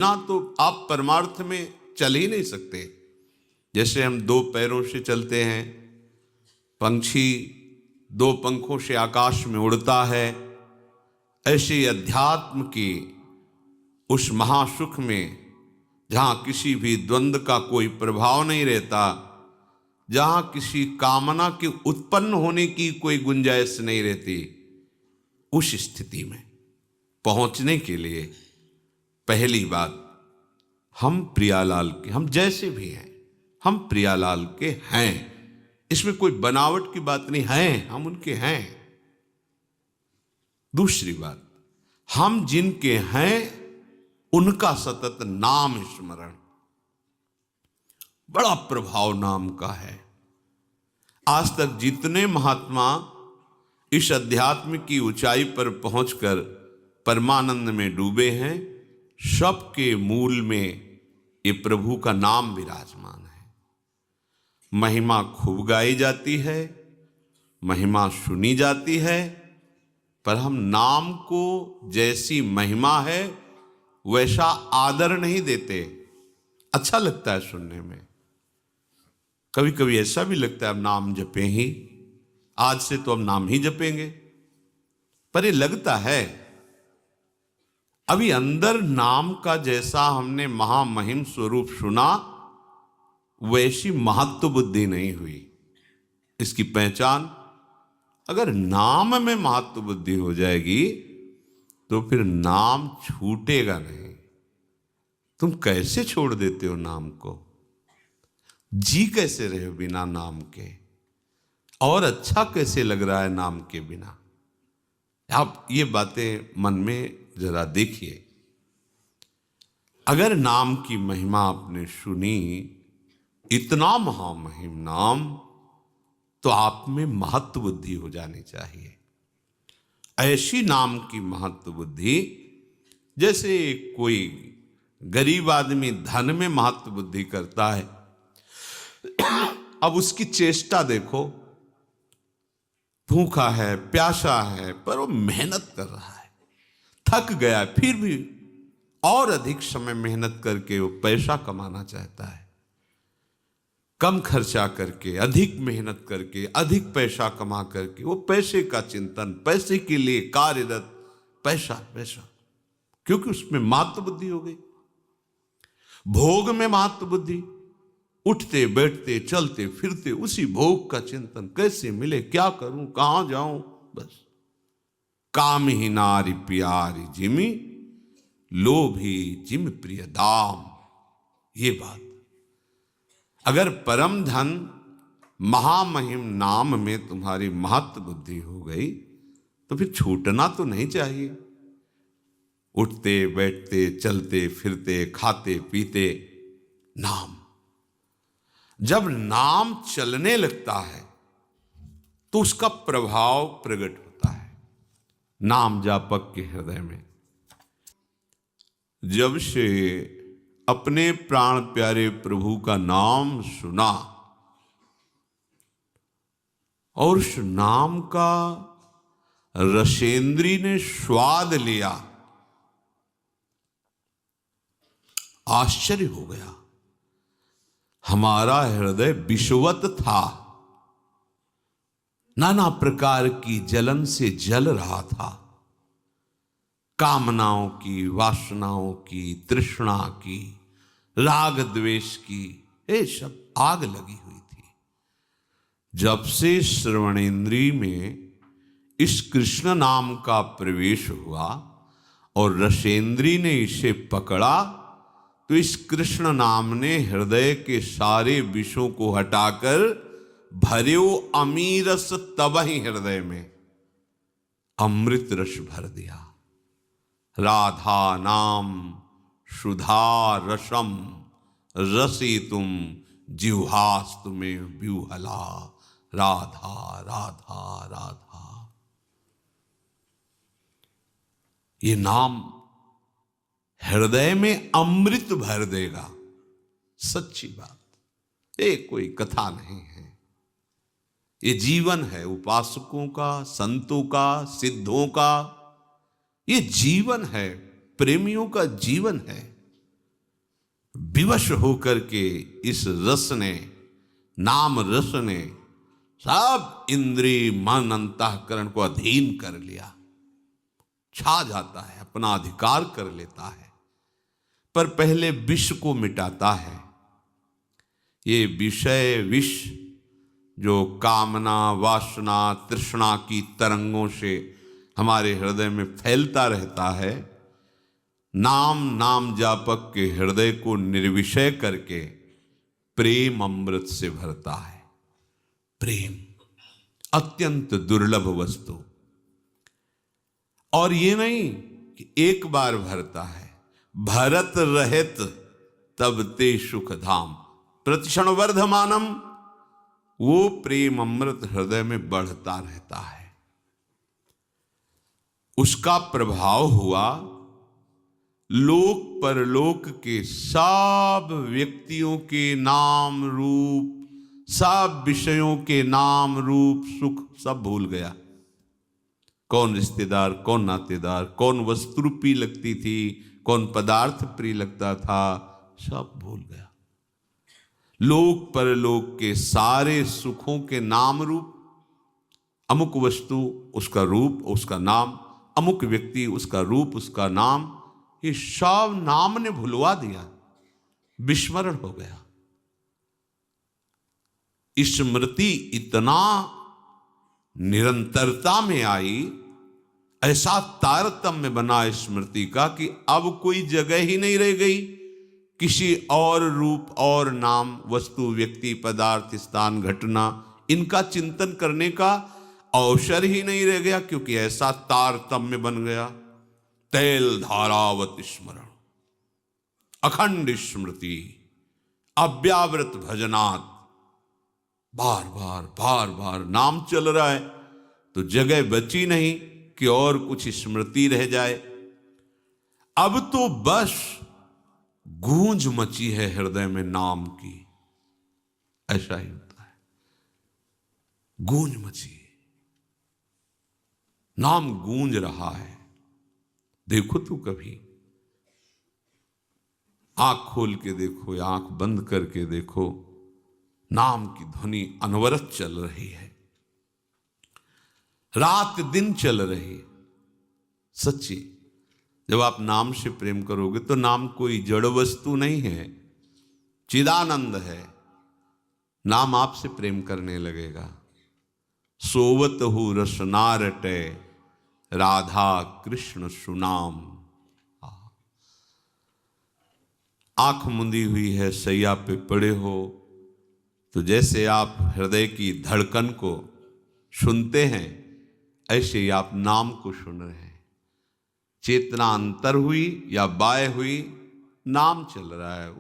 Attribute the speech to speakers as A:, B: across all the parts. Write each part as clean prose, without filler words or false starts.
A: ना तो आप परमार्थ में चल ही नहीं सकते। जैसे हम दो पैरों से चलते हैं, पंछी दो पंखों से आकाश में उड़ता है, ऐसे अध्यात्म की उस महासुख में जहां किसी भी द्वंद्व का कोई प्रभाव नहीं रहता, जहां किसी कामना के उत्पन्न होने की कोई गुंजाइश नहीं रहती, उस स्थिति में पहुंचने के लिए पहली बात, हम प्रियालाल के, हम जैसे भी हैं हम प्रियालाल के हैं। इसमें कोई बनावट की बात नहीं है, हम उनके हैं। दूसरी बात, हम जिनके हैं उनका सतत नाम स्मरण। बड़ा प्रभाव नाम का है। आज तक जितने महात्मा इस अध्यात्म की ऊंचाई पर पहुंचकर परमानंद में डूबे हैं, सबके मूल में ये प्रभु का नाम विराजमान है। महिमा खूब गाई जाती है, महिमा सुनी जाती है, पर हम नाम को जैसी महिमा है वैसा आदर नहीं देते। अच्छा लगता है सुनने में, कभी कभी ऐसा भी लगता है अब नाम जपें ही, आज से तो अब नाम ही जपेंगे, पर ये लगता है अभी अंदर नाम का जैसा हमने महामहिम स्वरूप सुना वैसी महत्व बुद्धि नहीं हुई। इसकी पहचान, अगर नाम में महत्व बुद्धि हो जाएगी तो फिर नाम छूटेगा नहीं। तुम कैसे छोड़ देते हो नाम को? जी कैसे रहे हो बिना नाम के? और अच्छा कैसे लग रहा है नाम के बिना? आप ये बातें मन में जरा देखिए। अगर नाम की महिमा आपने सुनी, इतना महामहिम नाम, तो आप में महत्व बुद्धि हो जानी चाहिए। ऐसी नाम की महत्व बुद्धि, जैसे कोई गरीब आदमी धन में महत्व बुद्धि करता है, अब उसकी चेष्टा देखो, भूखा है, प्यासा है, पर वो मेहनत कर रहा है, थक गया, फिर भी और अधिक समय मेहनत करके वो पैसा कमाना चाहता है। कम खर्चा करके, अधिक मेहनत करके, अधिक पैसा कमा करके वो पैसे का चिंतन, पैसे के लिए कार्यरत, पैसा पैसा, क्योंकि उसमें महत्व बुद्धि हो गई। भोग में महत्व बुद्धि, उठते बैठते चलते फिरते उसी भोग का चिंतन, कैसे मिले, क्या करूं, कहां जाऊं, बस। काम ही नारी प्यारी जिमी, लोभी जिम प्रिय दाम। ये बात, अगर परम धन महामहिम नाम में तुम्हारी महत्व बुद्धि हो गई तो फिर छूटना तो नहीं चाहिए। उठते बैठते चलते फिरते खाते पीते नाम, जब नाम चलने लगता है तो उसका प्रभाव प्रकट होता है नाम जापक के हृदय में। जब से अपने प्राण प्यारे प्रभु का नाम सुना और उस नाम का रसेंद्री ने स्वाद लिया, आश्चर्य हो गया। हमारा हृदय विषवत था, नाना प्रकार की जलन से जल रहा था। कामनाओं की, वासनाओं की, तृष्णा की, राग द्वेष की, ये सब आग लगी हुई थी। जब से श्रवणेन्द्रिय में इस कृष्ण नाम का प्रवेश हुआ और रसेंद्रिय ने इसे पकड़ा, तो इस कृष्ण नाम ने हृदय के सारे विषों को हटाकर भर्यो अमीरस तबहि हृदय में अमृत रस भर दिया। राधा नाम सुधा रसम रसितुम जिह्वास्तु में व्यूहला। राधा राधा राधा, ये नाम हृदय में अमृत भर देगा। सच्ची बात, ये कोई कथा नहीं है, ये जीवन है उपासकों का, संतों का, सिद्धों का। ये जीवन है, प्रेमियों का जीवन है। विवश होकर के इस रस ने, नाम रस ने सब इंद्रिय मन अंतःकरण को अधीन कर लिया, छा जाता है, अपना अधिकार कर लेता है। पर पहले विष को मिटाता है। ये विषय विष जो कामना, वासना, तृष्णा की तरंगों से हमारे हृदय में फैलता रहता है, नाम जापक के हृदय को निर्विषय करके प्रेम अमृत से भरता है। प्रेम अत्यंत दुर्लभ वस्तु, और ये नहीं कि एक बार भरता है, भरत रहित तब ते सुख धाम, प्रतिक्षण वर्धमानम। वो प्रेम अमृत हृदय में बढ़ता रहता है। उसका प्रभाव हुआ लोक परलोक के सब व्यक्तियों के नाम रूप, सब विषयों के नाम रूप सुख सब भूल गया। कौन रिश्तेदार, कौन नातेदार, कौन वस्तु प्रिय लगती थी, कौन पदार्थ प्रिय लगता था, सब भूल गया। लोक परलोक के सारे सुखों के नाम रूप, अमुक वस्तु उसका रूप उसका नाम, अमुक व्यक्ति उसका रूप उसका नाम, ये सब नाम ने भुलवा दिया, विस्मरण हो गया। स्मृति इतना निरंतरता में आई, ऐसा तारतम्य बना स्मृति का कि अब कोई जगह ही नहीं रह गई किसी और रूप और नाम, वस्तु, व्यक्ति, पदार्थ, स्थान, घटना, इनका चिंतन करने का अवसर ही नहीं रह गया, क्योंकि ऐसा तारतम्य बन गया। तैल धारावत स्मरण, अखंड स्मृति, अव्यावृत भजनात्, बार बार नाम चल रहा है तो जगह बची नहीं कि और कुछ स्मृति रह जाए। अब तो बस गूंज मची है हृदय में नाम की, ऐसा ही होता है, गूंज मची, नाम गूंज रहा है। देखो तो कभी आंख खोल के देखो या आंख बंद करके देखो, नाम की ध्वनि अनवरत चल रही है, रात दिन चल रही है। सच्ची, जब आप नाम से प्रेम करोगे तो नाम कोई जड़ वस्तु नहीं है, चिदानंद है। नाम आपसे प्रेम करने लगेगा। सोवत हु रसना रटे, राधा कृष्ण सुनाम। आंख मुंदी हुई है, सैया पे पड़े हो, तो जैसे आप हृदय की धड़कन को सुनते हैं, ऐसे ही आप नाम को सुन रहे हैं। चेतना अंतर हुई या बाय हुई, नाम चल रहा है,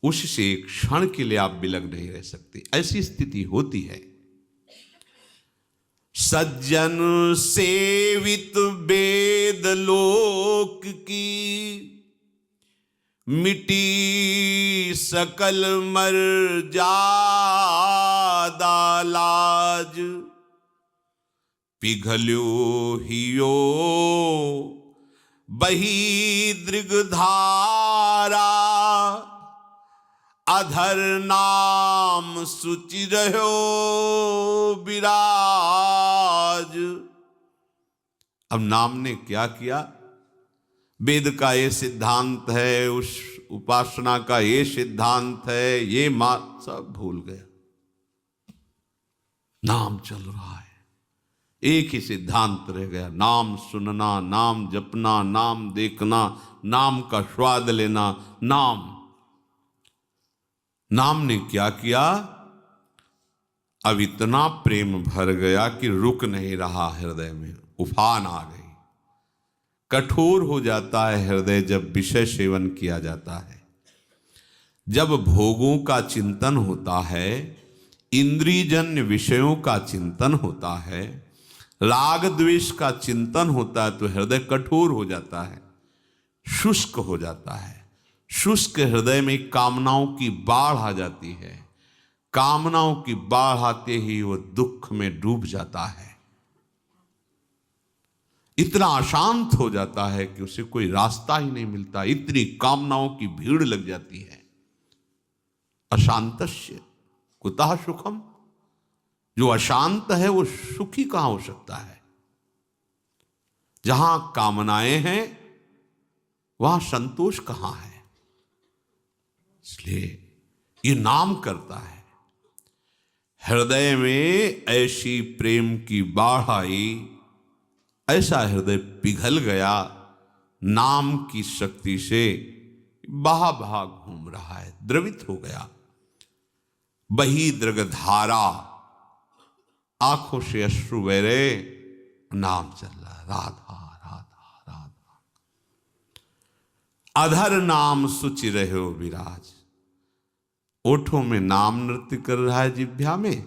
A: उससे एक क्षण के लिए आप बिलग नहीं रह सकते। ऐसी स्थिति होती है। सज्जन सेवित वेद लोक की, मिटी सकल मर्यादा लाज, पिघल्यो हियो बही दृगधारा, अधर नाम सुचि रहो विराज। अब नाम ने क्या किया? वेद का ये सिद्धांत है, उस उपासना का ये सिद्धांत है, ये सब भूल गया। नाम चल रहा है, एक ही सिद्धांत रह गया, नाम सुनना, नाम जपना, नाम देखना, नाम का स्वाद लेना। नाम ने क्या किया? अब इतना प्रेम भर गया कि रुक नहीं रहा हृदय में, उफान आ गई। कठोर हो जाता है हृदय जब विषय सेवन किया जाता है, जब भोगों का चिंतन होता है, इंद्रियजन्य विषयों का चिंतन होता है, राग द्वेष का चिंतन होता है, तो हृदय कठोर हो जाता है, शुष्क हो जाता है। शुष्क हृदय में कामनाओं की बाढ़ आ जाती है। कामनाओं की बाढ़ आते ही वो दुख में डूब जाता है। इतना अशांत हो जाता है कि उसे कोई रास्ता ही नहीं मिलता, इतनी कामनाओं की भीड़ लग जाती है। अशांतस्य कुतः सुखम, जो अशांत है वो सुखी कहां हो सकता है। जहां कामनाएं हैं वहां संतोष कहां है। इसलिए ये नाम करता है। हृदय में ऐसी प्रेम की बाढ़ आई, ऐसा हृदय पिघल गया नाम की शक्ति से, बहा बहा घूम रहा है, द्रवित हो गया। बही दृगधारा, आंखों से अश्रु बह रहे, नाम चल रहा, राधा राधा राधा। अधर नाम सुचि रहे विराज, ओठों में नाम नृत्य कर रहा है, जिह्वा में,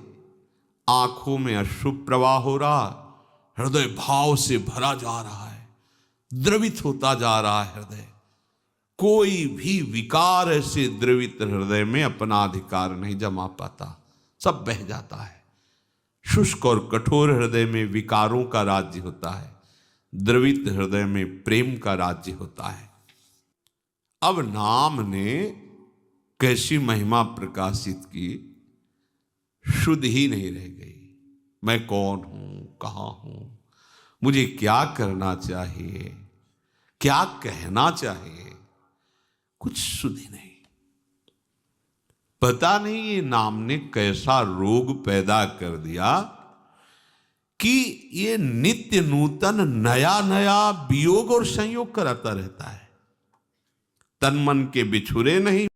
A: आंखों में अश्रु प्रवाह हो रहा, हृदय भाव से भरा जा रहा है, द्रवित होता जा रहा है हृदय। कोई भी विकार ऐसे द्रवित हृदय में अपना अधिकार नहीं जमा पाता, सब बह जाता है। शुष्क और कठोर हृदय में विकारों का राज्य होता है, द्रवित हृदय में प्रेम का राज्य होता है। अब नाम ने कैसी महिमा प्रकाशित की, शुद्ध ही नहीं रह गई। मैं कौन हूं, कहां हूं, मुझे क्या करना चाहिए, क्या कहना चाहिए, कुछ शुद्ध ही नहीं। पता नहीं ये नाम ने कैसा रोग पैदा कर दिया कि ये नित्य नूतन नया नया वियोग और संयोग कराता रहता है। तन मन के बिछुरे नहीं